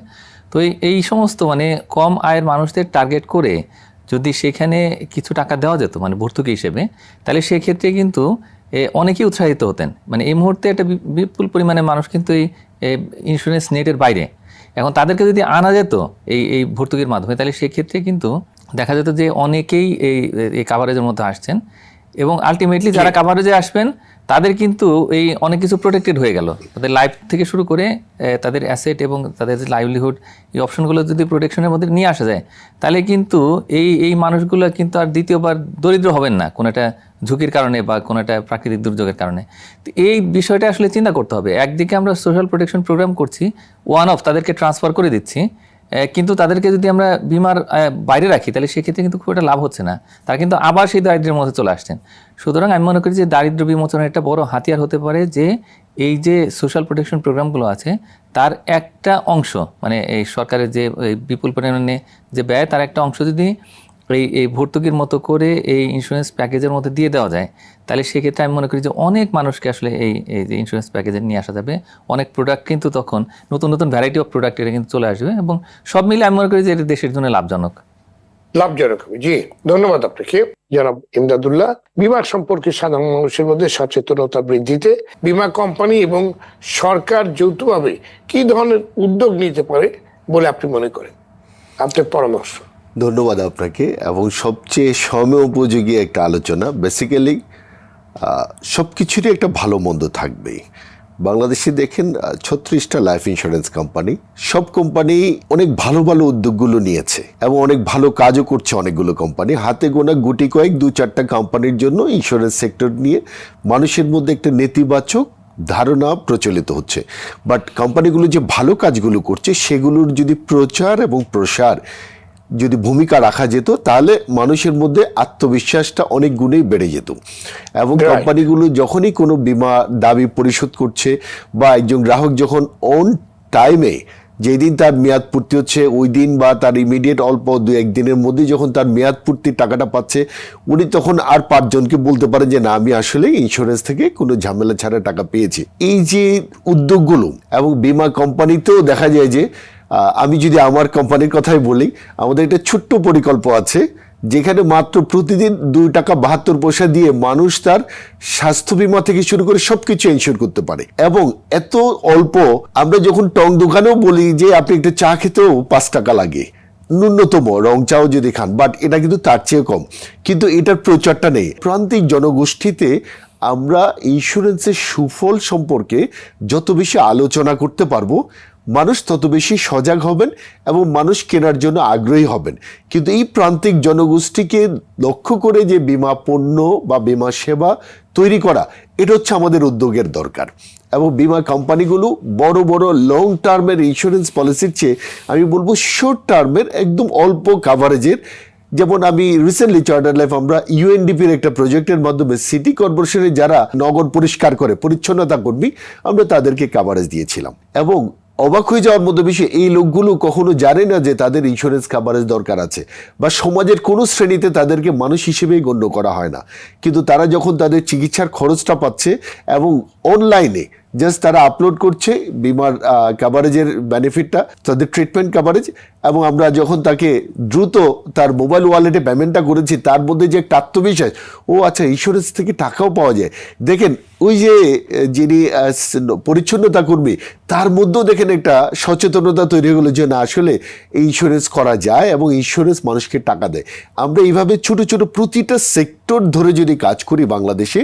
Speaker 4: তো এই সমস্ত মানে কম আয়ের মানুষদের টার্গেট করে যদি সেখানে কিছু টাকা দেওয়া যেত মানে ভর্তুকি হিসেবে, তাহলে সেক্ষেত্রে কিন্তু অনেকেই উৎসাহিত হতেন। মানে এই মুহূর্তে একটা বিপুল পরিমাণে মানুষ কিন্তু এই ইন্স্যুরেন্স নেটের বাইরে, এখন তাদেরকে যদি আনা যেত এই ভর্তুকির মাধ্যমে, তাহলে সেক্ষেত্রে কিন্তু দেখা যেত যে অনেকেই এই কাভারেজের মধ্যে আসছেন, এবং আলটিমেটলি যারা কাভারেজে আসবেন তাদের কিন্তু এই অনেক কিছু প্রোটেক্টেড হয়ে গেল, তাদের লাইফ থেকে শুরু করে তাদের অ্যাসেট এবং তাদের যে লাইভলিহুড, এই অপশনগুলো যদি প্রোটেকশনের মধ্যে নিয়ে আসা যায়, তাহলে কিন্তু এই মানুষগুলো কিন্তু আর দ্বিতীয়বার দরিদ্র হবেন না কোনো একটা ঝুঁকির কারণে বা কোনো একটা প্রাকৃতিক দুর্যোগের কারণে। তো এই বিষয়টা আসলে চিন্তা করতে হবে। একদিকে আমরা সোশ্যাল প্রোটেকশন প্রোগ্রাম করছি, ওয়ান অফ তাদেরকে ট্রান্সফার করে দিচ্ছি, কিন্তু তাদেরকে যদি আমরা বিমার বাইরে রাখি তাহলে সেক্ষেত্রে কিন্তু খুব একটা লাভ হচ্ছে না, তারা কিন্তু আবার সেই দারিদ্র্যের মধ্যে চলে আসছেন। সুতরাং আমি মনে করি যে দারিদ্র্য বিমোচনের একটা বড় হাতিয়ার হতে পারে যে এই যে সোশ্যাল প্রোটেকশন প্রোগ্রামগুলো আছে তার একটা অংশ, মানে এই সরকারের যে বিপুল পরিমাণে যে ব্যয়, তার একটা অংশ যদি এই ভর্তুকির মতো করে এই ইন্স্যুরেন্স প্যাকেজের মধ্যে দিয়ে দেওয়া যায়, তাহলে সেক্ষেত্রে আমি মনে করি যে অনেক মানুষকে আসলে এই যে ইন্স্যুরেন্স প্যাকেজে নিয়ে আসা যাবে। অনেক প্রোডাক্ট কিন্তু তখন নতুন নতুন ভ্যারাইটি অফ প্রোডাক্ট এটা কিন্তু চলে আসবে, এবং সব মিলে আমি মনে করি যে এটা দেশের জন্য লাভজনক
Speaker 1: হবে। জি, ধন্যবাদ আপনাকে জনাব ইমদাদুল্লাহ। বিমা সম্পর্কে সাধারণ মানুষের মধ্যে সচেতনতা বৃদ্ধিতে বিমা কোম্পানি এবং সরকার যৌথভাবে কি ধরনের উদ্যোগ নিতে পারে বলে আপনি মনে করেন, আপনার পরামর্শ?
Speaker 2: ধন্যবাদ আপনাকে, এবং সবচেয়ে সময় উপযোগী একটা আলোচনা। বেসিক্যালি সব কিছুরই একটা ভালো মন্দ থাকবেই। বাংলাদেশে দেখেন 36টা লাইফ ইন্স্যুরেন্স কোম্পানি, সব কোম্পানি অনেক ভালো ভালো উদ্যোগগুলো নিয়েছে এবং অনেক ভালো কাজও করছে। অনেকগুলো কোম্পানি, হাতে গোনা গুটি কয়েক 2-4টা কোম্পানির জন্য ইন্স্যুরেন্স সেক্টর নিয়ে মানুষের মধ্যে একটা নেতিবাচক ধারণা প্রচলিত হচ্ছে। বাট কোম্পানিগুলো যে ভালো কাজগুলো করছে সেগুলোর যদি প্রচার এবং প্রসার যদি ভূমিকা রাখা যেত, তাহলে মানুষের মধ্যে আত্মবিশ্বাসটা অনেক গুণেই বেড়ে যেত। এবং কোম্পানিগুলো যখনই কোনো বীমা দাবি পরিশোধ করছে, বা একজন গ্রাহক যখন অন টাইমে যেই দিন তার মেয়াদ পূর্তি হচ্ছে ওই দিন বা তার ইমিডিয়েট অল্প 2-1 দিনের মধ্যে যখন তার মেয়াদ পূর্তির টাকাটা পাচ্ছে, উনি তখন আর 5 জনকে বলতে পারেন যে না, আমি আসলে ইন্স্যুরেন্স থেকে কোনো ঝামেলা ছাড়া টাকা পেয়েছি। এই যে উদ্যোগগুলো, এবং বীমা কোম্পানিতেও দেখা যায় যে, আমি যদি আমার কোম্পানির কথাই বলি, আমাদের একটা ছোট্ট প্রকল্প আছে যেখানে মাত্র প্রতিদিন 2 টাকা 72 পয়সা দিয়ে মানুষ তার স্বাস্থ্য বীমা থেকে শুরু করে সবকিছু ইনস্যুর করতে পারে। এবং এত অল্প, আমরা যখন টং দোকানেও বলি যে আপনি একটা চা খেতেও 5 টাকা লাগে ন্যূনতম, রং চাও যদি খান, বাট এটা কিন্তু তার চেয়ে কম। কিন্তু এটার প্রচারটা নেই। প্রান্তিক জনগোষ্ঠীতে আমরা ইন্স্যুরেন্সের সুফল সম্পর্কে যত বেশি আলোচনা করতে পারবো, মানুষ তত বেশি সজাগ হবেন এবং মানুষ কেনার জন্য আগ্রহী হবেন। কিন্তু এই প্রান্তিক জনগোষ্ঠীকে লক্ষ্য করে যে বীমা পণ্য বা বীমা সেবা তৈরি করা, এটা হচ্ছে আমাদের উদ্যোগের দরকার। এবং বীমা কোম্পানিগুলো বড় বড় লং টার্মের ইন্স্যুরেন্স পলিসির চেয়ে আমি বলবো শর্ট টার্মের একদম অল্প কাভারেজের, যেমন আমি রিসেন্টলি চার্টার লাইফ আমরা ইউএনডিপির একটা প্রজেক্টের মাধ্যমে সিটি কর্পোরেশনে যারা নগর পরিষ্কার করে, পরিচ্ছন্নতা কর্মী, আমরা তাদেরকে কাভারেজ দিয়েছিলাম। এবং অবাক হয়ে যাওয়ার মতো বিষয়, এই লোকগুলো কখনো জানে না যে তাদের ইন্স্যুরেন্স কাভারেজ দরকার আছে, বা সমাজের কোনো শ্রেণীতে তাদেরকে মানুষ হিসেবেই গণ্য করা হয় না। কিন্তু তারা যখন তাদের চিকিৎসার খরচটা পাচ্ছে এবং অনলাইনে জাস্ট তারা আপলোড করছে বিমার কাভারেজের বেনিফিটটা, তাদের ট্রিটমেন্ট কাভারেজ, এবং আমরা যখন তাকে দ্রুত তার মোবাইল ওয়ালেটে পেমেন্টটা করেছি, তার মধ্যে যে একটা আত্মবিশ্বাস, ও আচ্ছা ইন্স্যুরেন্স থেকে টাকাও পাওয়া যায়। দেখেন ওই যে যিনি পরিচ্ছন্নতা কর্মী, তার মধ্যেও দেখেন একটা সচেতনতা তৈরি হলো যে না, আসলে ইন্স্যুরেন্স করা যায় এবং ইন্স্যুরেন্স মানুষকে টাকা দেয়। আমরা এইভাবে ছোট ছোট প্রতিটা সেক্টর ধরে যদি কাজ করি বাংলাদেশে,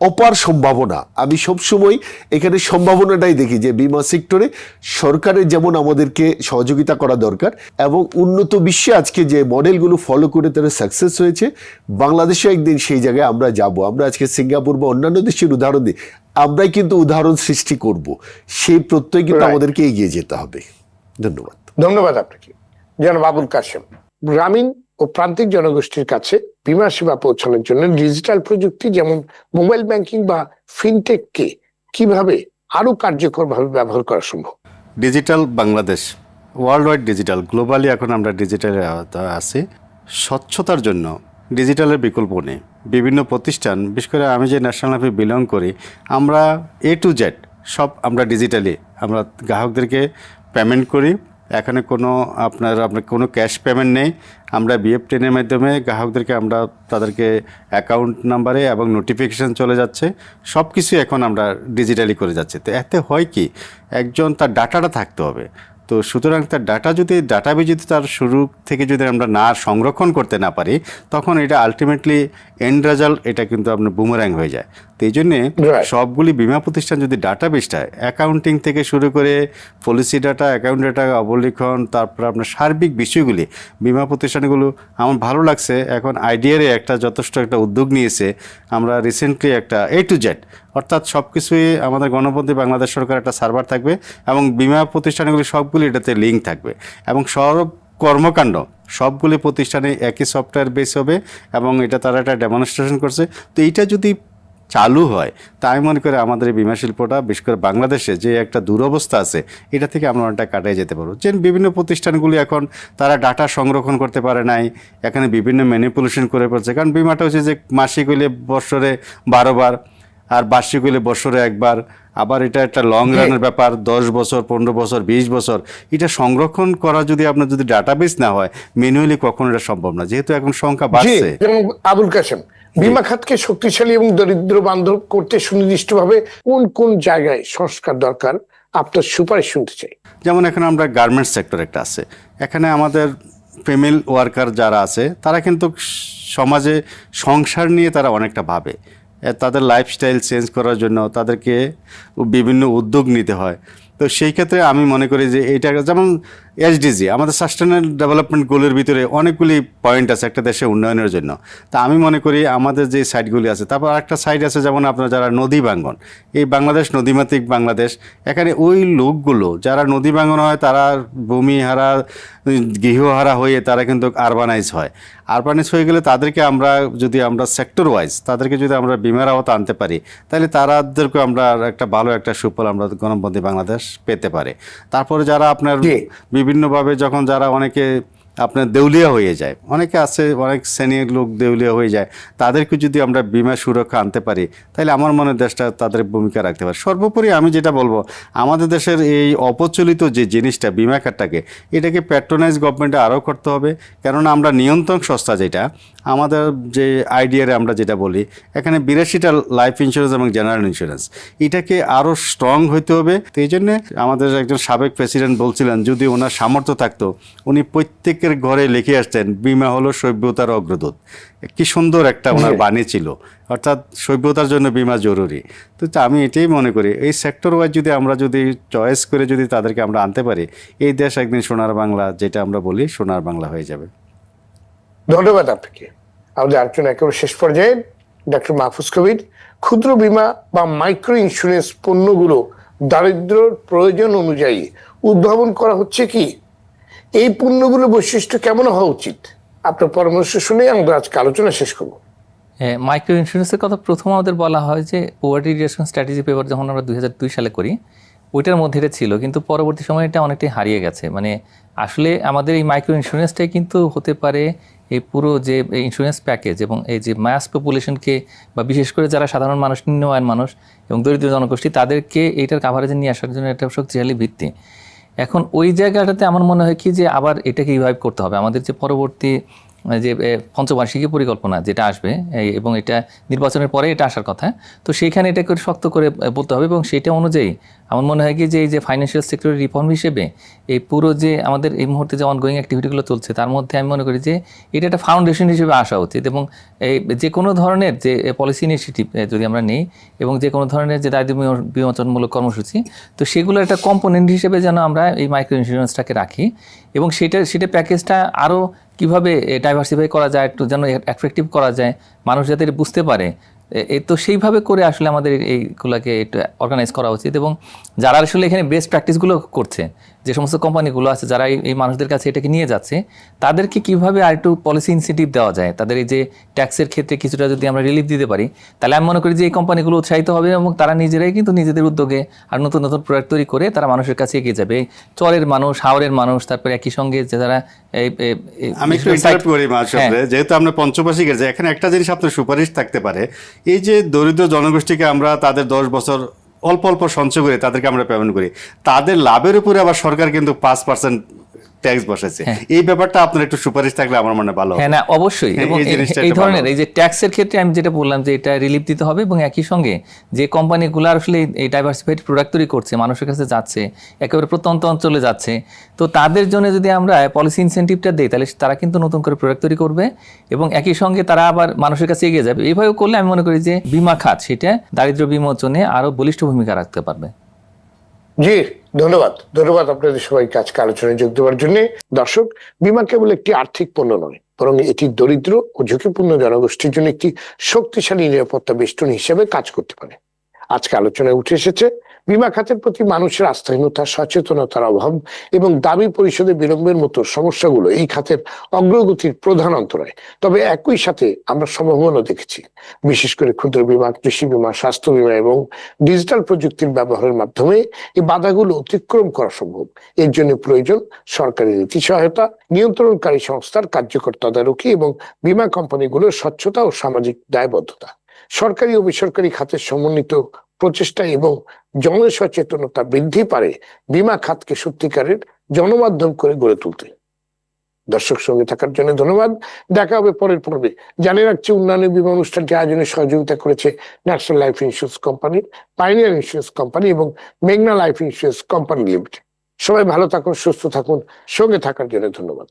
Speaker 2: অপার সম্ভাবনা। আমি সবসময় এখানে সম্ভাবনাটাই দেখি যে বীমা সেক্টরে সরকারের যেমন আমাদেরকে সহযোগিতা করা দরকার, এবং উন্নত বিশ্বে আজকে যে মডেলগুলো ফলো করে তারা সাকসেস হয়েছে, বাংলাদেশে একদিন সেই জায়গায় আমরা যাব। আমরা আজকে সিঙ্গাপুর বা অন্যান্য দেশের উদাহরণ দিই, আমরাই কিন্তু উদাহরণ সৃষ্টি করব, সেই প্রত্যয় কিন্তু
Speaker 1: Right.
Speaker 2: আমাদেরকে এগিয়ে যেতে হবে। ধন্যবাদ।
Speaker 1: ধন্যবাদ আপনাকে জনাব আবুল কাশেম। গ্রামীণ ও প্রান্তিক জনগোষ্ঠীর কাছে বীমা সেবা পৌঁছানোর জন্য ডিজিটাল প্রযুক্তি যেমন মোবাইল ব্যাংকিং বা ফিনটেককে কিভাবে আরো কার্যকরভাবে ব্যবহার করা সম্ভব?
Speaker 3: Digital Bangladesh, world wide digital, globally এখন আমরা ডিজিটালে আছি। স্বচ্ছতার জন্য ডিজিটালের বিকল্প নেই। বিভিন্ন প্রতিষ্ঠান, বিশেষ করে আমি যে ন্যাশনাল লাইফে বিলং করি, আমরা A to Z সব আমরা ডিজিটালি আমরা গ্রাহকদেরকে পেমেন্ট করি। এখানে কোনো আপনার কোনো ক্যাশ পেমেন্ট নেই। আমরা BF10 মাধ্যমে গ্রাহকদেরকে আমরা তাদেরকে অ্যাকাউন্ট নাম্বারে এবং নোটিফিকেশান চলে যাচ্ছে, সব কিছু এখন আমরা ডিজিটালি করে যাচ্ছে। তো এতে হয় কি, একজন তার ডাটাটা থাকতে হবে। তো সুতরাং তার ডাটাবেজ যদি তার শুরু থেকে যদি আমরা না সংরক্ষণ করতে না পারি, তখন এটা আলটিমেটলি এন্ড রেজাল্ট এটা কিন্তু আপনার বুমেরাং হয়ে যায়। তো এই জন্যে
Speaker 1: Right.
Speaker 3: সবগুলি বীমা প্রতিষ্ঠান যদি ডাটাবেসটা অ্যাকাউন্টিং থেকে শুরু করে পলিসি ডাটা, অ্যাকাউন্ট ডাটা, অবলিখন, তারপর আপনার সার্বিক বিষয়গুলি বীমা প্রতিষ্ঠানগুলো আমার ভালো লাগছে। এখন আইডিয়ারে একটা যথেষ্ট একটা উদ্যোগ নিয়েছে। আমরা রিসেন্টলি একটা A to Z অর্থাৎ সব কিছুই আমাদের গণপন্থী বাংলাদেশ সরকার একটা সার্ভার থাকবে এবং বীমা প্রতিষ্ঠানগুলি সবগুলি এটাতে লিঙ্ক থাকবে এবং সব কর্মকাণ্ড সবগুলি প্রতিষ্ঠানে একই সফটওয়্যার বেস হবে এবং এটা তারা একটা ডেমনস্ট্রেশন করছে। তো এইটা যদি চালু হয়, তা আমি মনে করি আমাদের এই বীমা শিল্পটা, বিশেষ করে বাংলাদেশে যে একটা দুরবস্থা আছে, এটা থেকে আমরা অনেকটা কাটিয়ে যেতে পারবো। যে বিভিন্ন প্রতিষ্ঠানগুলি এখন তারা ডাটা সংরক্ষণ করতে পারে নাই, এখানে বিভিন্ন ম্যানিপুলেশন করে পড়ছে। কারণ বীমাটা হচ্ছে যে মাসিক হইলে বছরে 12 বার আর বার্ষিক হইলে বছরে একবার, আবার এটা একটা লং রানের ব্যাপার, 10 বছর, 15 বছর, 20 বছর। এটা সংরক্ষণ করা যদি আপনার যদি ডাটাবেস না হয়, ম্যানুয়ালি কখনো এটা সম্ভব না, যেহেতু এখন সংখ্যা
Speaker 1: জি
Speaker 3: বাড়ছে।
Speaker 1: যেমন আবুল কাশেম, বীমা খাতকে শক্তিশালী এবং দরিদ্র বান্ধব করতে সুনির্দিষ্টভাবে কোন কোন জায়গায় সংস্কার দরকার আপনার সুপারিশ শুনতে চাই।
Speaker 3: যেমন এখানে আমরা গার্মেন্টস সেক্টর একটা আছে, এখানে আমাদের ফিমেল ওয়ার্কার যারা আছে তারা কিন্তু সমাজে সংসার নিয়ে তারা অনেকটা ভাবে। তাদের লাইফস্টাইল চেঞ্জ করার জন্য তাদেরকে বিভিন্ন উদ্যোগ নিতে হয়। তো সেই ক্ষেত্রে আমি মনে করি যে এইটা যেমন SDG আমাদের সাস্টেনেবল ডেভেলপমেন্ট গোলের ভিতরে অনেকগুলি পয়েন্ট আছে একটা দেশের উন্নয়নের জন্য। তা আমি মনে করি আমাদের যে সাইটগুলি আছে, তারপর আরেকটা সাইড আছে যেমন আপনার যারা নদী বাঙ্গন, এই বাংলাদেশ নদীমাতৃক বাংলাদেশ, এখানে ওই লোকগুলো যারা নদী বাঙ্গন হয় তারা ভূমিহারা গৃহহারা হয়ে তারা কিন্তু আরবানাইজ হয়। আরবানাইজ হয়ে গেলে তাদেরকে আমরা যদি আমরা সেক্টর ওয়াইজ তাদেরকে যদি আমরা বীমার আওতা আনতে পারি, তাহলে তাদেরকে আমরা একটা ভালো একটা সুফল আমরা গণপন্থী বাংলাদেশ পেতে পারে। তারপরে যারা আপনার বিভিন্নভাবে যখন যারা অনেকে আপনার দেউলিয়া হয়ে যায়, অনেকে আছে অনেক শ্রেণীর লোক দেউলিয়া হয়ে যায়, তাদেরকে যদি আমরা বীমা সুরক্ষা আনতে পারি, তাহলে আমার মনে হয় দেশটা তাদের ভূমিকা রাখতে পারে। সর্বোপরি আমি যেটা বলবো, আমাদের দেশের এই অপ্রচলিত যে জিনিসটা বীমা খাতটাকে, এটাকে প্যাট্রোনাইজ গভর্নমেন্টে আরও করতে হবে। কেননা আমরা নিয়ন্ত্রণ সংস্থা যেটা আমাদের যে আইডিয়ারে আমরা যেটা বলি, এখানে 82টা লাইফ ইন্স্যুরেন্স এবং জেনারেল ইন্স্যুরেন্স, এটাকে আরও স্ট্রং হইতে হবে। তো এই জন্যে আমাদের একজন সাবেক প্রেসিডেন্ট বলছিলেন, যদি ওনার সামর্থ্য থাকতো উনি প্রত্যেকের ঘরে লিখে আসতেন বীমা হলো সভ্যতার অগ্রদূত। কি সুন্দর একটা ওনার বাণী ছিল, অর্থাৎ সভ্যতার জন্য বীমা জরুরি। তো আমি এটাই মনে করি এই সেক্টর ওয়াইজ যদি আমরা যদি চয়েস করে যদি তাদেরকে আমরা আনতে পারি, এই দেশ একদিন সোনার বাংলা, যেটা আমরা বলি সোনার বাংলা হয়ে যাবে।
Speaker 1: ধন্যবাদ আপনাকে। আমাদের আলোচনা একেবারে শেষ পর্যায়ে। ডক্টর মাহফুজ কবির, ক্ষুদ্র বীমা বা মাইক্রো ইন্স্যুরেন্স পণ্যগুলো দারিদ্র্যের প্রয়োজন অনুযায়ী উদ্ভাবন করা হচ্ছে কি? এই পণ্যগুলো বৈশিষ্ট্য কেমন হওয়া উচিত? আপনার পরামর্শ শুনে আমরা আজকে আলোচনা শেষ করব।
Speaker 4: মাইক্রো ইন্স্যুরেন্সের কথা প্রথম আমাদের বলা হয় যে পোভার্টি রিডাকশন স্ট্র্যাটেজি পেপার যখন আমরা 2002 সালে করি, ওইটার মধ্যে এটা ছিল, কিন্তু পরবর্তী সময়ে এটা অনেকটাই হারিয়ে গেছে। মানে আসলে আমাদের এই মাইক্রো ইন্স্যুরেন্সটাই কিন্তু হতে পারে এই পুরো যে ইন্স্যুরেন্স প্যাকেজ এবং এই যে মাস পপুলেশনকে বা বিশেষ করে যারা সাধারণ মানুষ, নিম্ন আয়ের মানুষ এবং দরিদ্র জনগোষ্ঠী, তাদেরকে এইটার কাভারেজে নিয়ে আসার জন্য একটা শক্তিশালী ভিত্তি। এখন ওই জায়গাটাতে আমার মনে হয় কি যে আবার এটাকে রিভাইভ করতে হবে। আমাদের যে পরবর্তী যে পঞ্চবার্ষিকী পরিকল্পনা যেটা আসবে এবং এটা নির্বাচনের পরে এটা আসার কথা, তো সেইখানে এটাকে শক্ত করে বলতে হবে এবং সেটা অনুযায়ী আমার মনে হয় কি যে এই যে ফাইন্যান্সিয়াল সেক্টরের রিফর্ম হিসেবে এই পুরো যে আমাদের এই মুহূর্তে যে অনগোয়িং অ্যাক্টিভিটিগুলো চলছে তার মধ্যে আমি মনে করি যে এটা একটা ফাউন্ডেশন হিসেবে আসা উচিত এবং এই যে কোনো ধরনের যে পলিসি ইনিশিয়েটিভ যদি আমরা নেই এবং যে কোনো ধরনের যে দারিদ্র্য বিমোচনমূলক কর্মসূচি, তো সেগুলো একটা কম্পোনেন্ট হিসেবে যেন আমরা এই মাইক্রো ইন্স্যুরেন্সটাকে রাখি এবং সেটা প্যাকেজটা আরও কীভাবে ডাইভার্সিফাই করা যায়, একটু যেন অ্যাট্রাকটিভ করা যায়, মানুষ যাতে বুঝতে পারে তো সেইভাবে করে আসলে আমাদের এইগুলাকে একটু অর্গানাইজ করা উচিত, এবং যারা আসলে এখানে বেস্ট প্র্যাকটিসগুলো করছে, যে সমস্ত কোম্পানিগুলো আছে যারা এই মানুষদের কাছে এটাকে নিয়ে যাচ্ছে, তাদেরকে কিভাবে আর একটু পলিসি ইনসেন্টিভ দেওয়া যায়, তাদের এই যে ট্যাক্সের ক্ষেত্রে কিছুটা যদি আমরা রিলিফ দিতে পারি, তাহলে আমি মনে করি যে এই কোম্পানিগুলো উৎসাহিত হবে এবং তারা নিজেরাই কিন্তু নিজেদের উদ্যোগে আর নতুন নতুন প্রোডাক্ট তৈরি করে তারা মানুষের কাছে এগিয়ে যাবে। চরের মানুষ, হাওরের মানুষ, তারপরে একই সঙ্গে যে যারা
Speaker 3: আমি একটু ইন্টারাপ্ট করি মাঝখানে, যেহেতু আমরা পঞ্চবার্ষিক গেছি, এখানে একটা জিনিস আপনার সুপারিশ থাকতে পারে, এই যে দরিদ্র জনগোষ্ঠীকে আমরা তাদের 10 বছর অল্প অল্প সঞ্চয় করে তাদেরকে আমরা পেমেন্ট করি, তাদের লাভের উপরে আবার সরকার কিন্তু 5% ট্যাক্স বসাইছে। এই ব্যাপারটা আপনার একটু সুপারিশ থাকলে আমার মনে ভালো।
Speaker 4: হ্যাঁ, না অবশ্যই, এবং এই ধরনের এই যে ট্যাক্সের ক্ষেত্রে আমি যেটা বললাম যে এটা রিলিফ দিতে হবে, এবং একই সঙ্গে যে কোম্পানিগুলো আসলে এই ডাইভার্সিফাইড প্রোডাক্ট তৈরি করছে, মানুষের কাছে যাচ্ছে, একেবারে প্রত্যন্ত অঞ্চলে যাচ্ছে, তো তাদের জন্য যদি আমরা পলিসি ইনসেন্টিভটা দিই, তাহলে তারা কিন্তু নতুন করে প্রোডাক্ট তৈরি করবে এবং একই সঙ্গে তারা আবার মানুষের কাছে এগিয়ে যাবে। এইভাবে করলে আমি মনে করি যে বীমা খাত সেটা দারিদ্র্য বিমোচনে আরো বলিষ্ঠ ভূমিকা রাখতে পারবে।
Speaker 1: জি, ধন্যবাদ আপনাদের সবাইকে আজকে আলোচনায় যোগ দেওয়ার জন্য। দর্শক, বীমা কেবল একটি আর্থিক পণ্য নয়, বরং এটি দরিদ্র ও ঝুঁকিপূর্ণ জনগোষ্ঠীর জন্য একটি শক্তিশালী নিরাপত্তা বেষ্টনী হিসেবে কাজ করতে পারে। আজকে আলোচনায় উঠে এসেছে বীমা খাতের প্রতি মানুষের আস্থাহীনতা, সচেতনতার অভাব এবং দাবি পরিশোধে বিলম্বের মতো সমস্যাগুলো এই খাতের অগ্রগতির প্রধান অন্তরায়। তবে একই সাথে আমরা সম্ভাবনা দেখেছি, বিশেষ করে ক্ষুদ্র বীমা, কৃষি বীমা, স্বাস্থ্য বীমা এবং ডিজিটাল প্রযুক্তির ব্যবহারের মাধ্যমে এই বাধাগুলো অতিক্রম করা সম্ভব। এর জন্য প্রয়োজন সরকারি নীতি সহায়তা, নিয়ন্ত্রণকারী সংস্থার কার্যকর তদারকি এবং বীমা কোম্পানিগুলোর স্বচ্ছতা ও সামাজিক দায়বদ্ধতা। সরকারি ও বেসরকারি খাতের সমন্বিত প্রচেষ্টা এবং জনসচেতনতা বৃদ্ধি পারে বীমা খাতকে সত্যিকারের জনমাধ্যম করে গড়ে তুলতে। দর্শক, সঙ্গে থাকার জন্য ধন্যবাদ। দেখা হবে পরের পর্বে। জানিয়ে রাখছি, উন্নয়নের বীমা অনুষ্ঠানটি আয়োজনে সহযোগিতা করেছে national Life insurance company, pioneer insurance company এবং মেঘনা লাইফ ইন্স্যুরেন্স কোম্পানি লিমিটেড। সবাই ভালো থাকুন, সুস্থ থাকুন, সঙ্গে থাকার জন্য ধন্যবাদ।